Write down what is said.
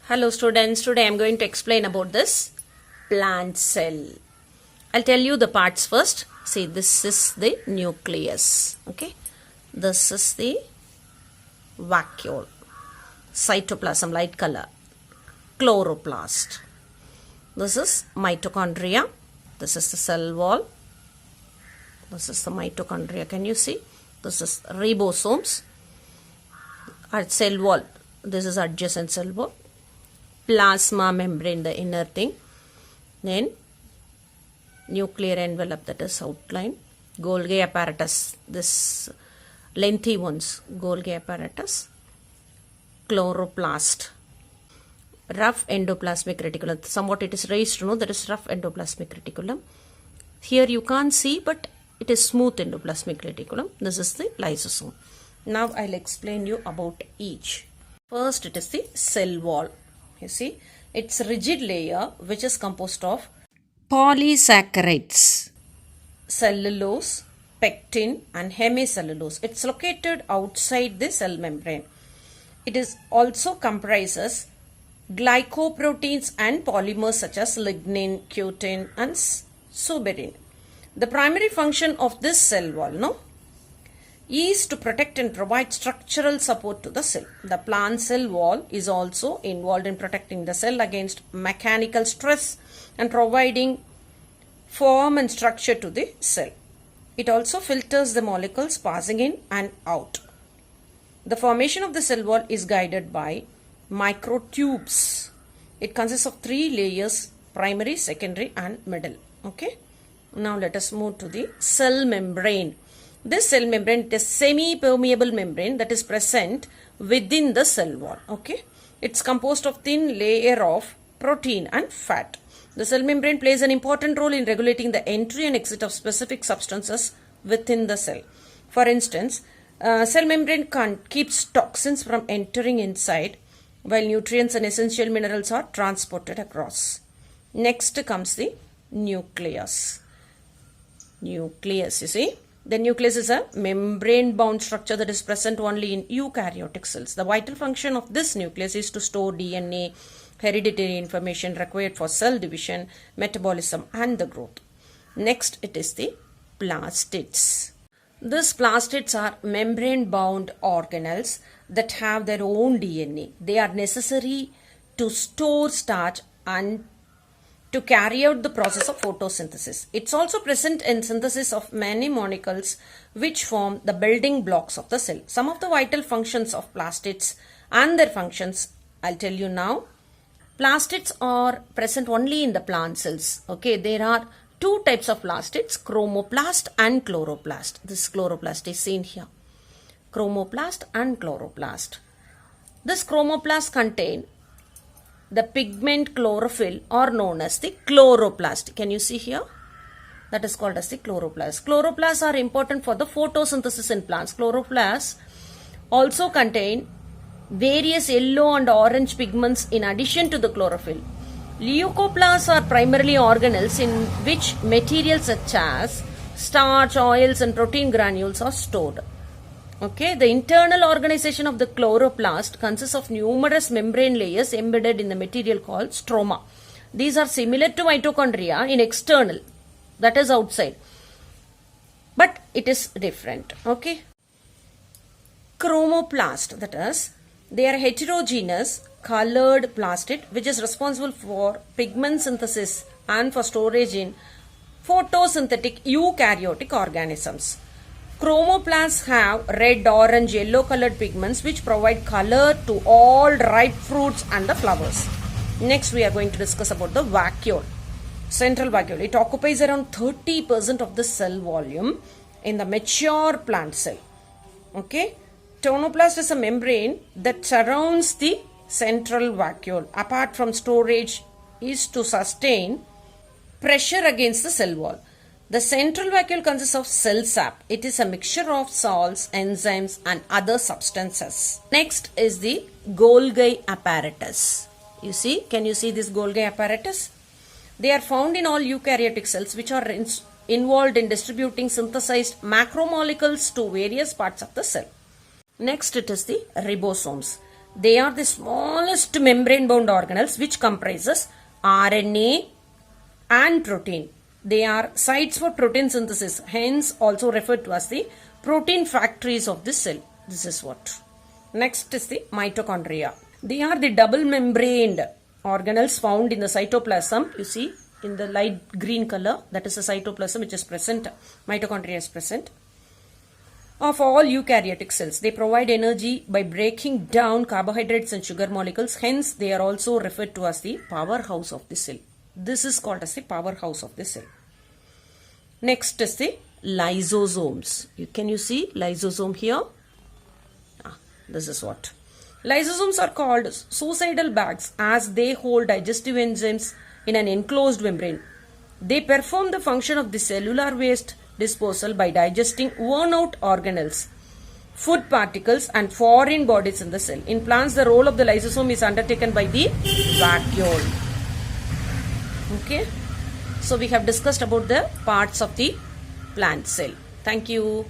Hello students, today I am going to explain about this plant cell. I'll tell you the parts first. See, this is the nucleus. Okay, this is the vacuole, cytoplasm, light color, chloroplast. This is mitochondria. This is the cell wall. This is the mitochondria. Can you see? This is ribosomes. Our cell wall. This is adjacent cell wall. Plasma membrane, the inner thing. Then nuclear envelope, that is outline. Golgi apparatus, this lengthy ones. Golgi apparatus. Chloroplast. Rough endoplasmic reticulum. Somewhat it is raised to know that is rough endoplasmic reticulum. Here you can't see, but it is smooth endoplasmic reticulum. This is the lysosome. Now I'll explain you about each. First, it is the cell wall. You see, it's a rigid layer which is composed of polysaccharides, cellulose, pectin and hemicellulose. It's located outside the cell membrane. It is also comprises glycoproteins and polymers such as lignin, cutin and suberin. The primary function of this cell wall is to protect and provide structural support to the cell. The plant cell wall is also involved in protecting the cell against mechanical stress and providing form and structure to the cell. It also filters the molecules passing in and out. The formation of the cell wall is guided by microtubes. It consists of 3 layers: primary, secondary and middle. Okay. Now let us move to the cell membrane. This cell membrane is semi-permeable membrane that is present within the cell wall. Okay, it's composed of thin layer of protein and fat. The cell membrane plays an important role in regulating the entry and exit of specific substances within the cell. For instance, cell membrane keeps toxins from entering inside, while nutrients and essential minerals are transported across. Next comes the nucleus. Nucleus, you see. The nucleus is a membrane-bound structure that is present only in eukaryotic cells. The vital function of this nucleus is to store DNA, hereditary information required for cell division, metabolism and the growth. Next, it is the plastids. These plastids are membrane-bound organelles that have their own DNA. They are necessary to store starch and to carry out the process of photosynthesis. It's also present in synthesis of many molecules which form the building blocks of the cell. Some of the vital functions of plastids and their functions I'll tell you now. Plastids are present only in the plant cells. Okay, there are 2 types of plastids, chromoplast and chloroplast. This chloroplast is seen here. Chromoplast and chloroplast. This chromoplast contain the pigment chlorophyll, or known as the chloroplast. Can you see here? That is called as the chloroplast. Chloroplasts are important for the photosynthesis in plants. Chloroplasts also contain various yellow and orange pigments in addition to the chlorophyll. Leucoplasts are primarily organelles in which materials such as starch, oils and protein granules are stored. Okay, the internal organization of the chloroplast consists of numerous membrane layers embedded in the material called stroma. These are similar to mitochondria in external, that is outside, but it is different. Okay, chromoplast, that is, they are heterogeneous colored plastid which is responsible for pigment synthesis and for storage in photosynthetic eukaryotic organisms. Chromoplasts have red, orange, yellow colored pigments which provide color to all ripe fruits and the flowers. Next, we are going to discuss about the vacuole. Central vacuole. It occupies around 30% of the cell volume in the mature plant cell. Okay. Tonoplast is a membrane that surrounds the central vacuole. Apart from storage, is to sustain pressure against the cell wall. The central vacuole consists of cell sap. It is a mixture of salts, enzymes and other substances. Next is the Golgi apparatus. You see, can you see this Golgi apparatus? They are found in all eukaryotic cells which are involved in distributing synthesized macromolecules to various parts of the cell. Next, it is the ribosomes. They are the smallest membrane-bound organelles which comprises RNA and protein. They are sites for protein synthesis, hence also referred to as the protein factories of the cell. This is what. Next is the mitochondria. They are the double membraned organelles found in the cytoplasm. You see in the light green color, that is the cytoplasm which is present. Mitochondria is present. Of all eukaryotic cells, they provide energy by breaking down carbohydrates and sugar molecules. Hence, they are also referred to as the powerhouse of the cell. This is called as the powerhouse of the cell. Next is the lysosomes. Can you see lysosome here? This is what. Lysosomes are called suicidal bags as they hold digestive enzymes in an enclosed membrane. They perform the function of the cellular waste disposal by digesting worn out organelles, food particles and foreign bodies in the cell. In plants, the role of the lysosome is undertaken by the vacuole. Okay. So we have discussed about the parts of the plant cell. Thank you.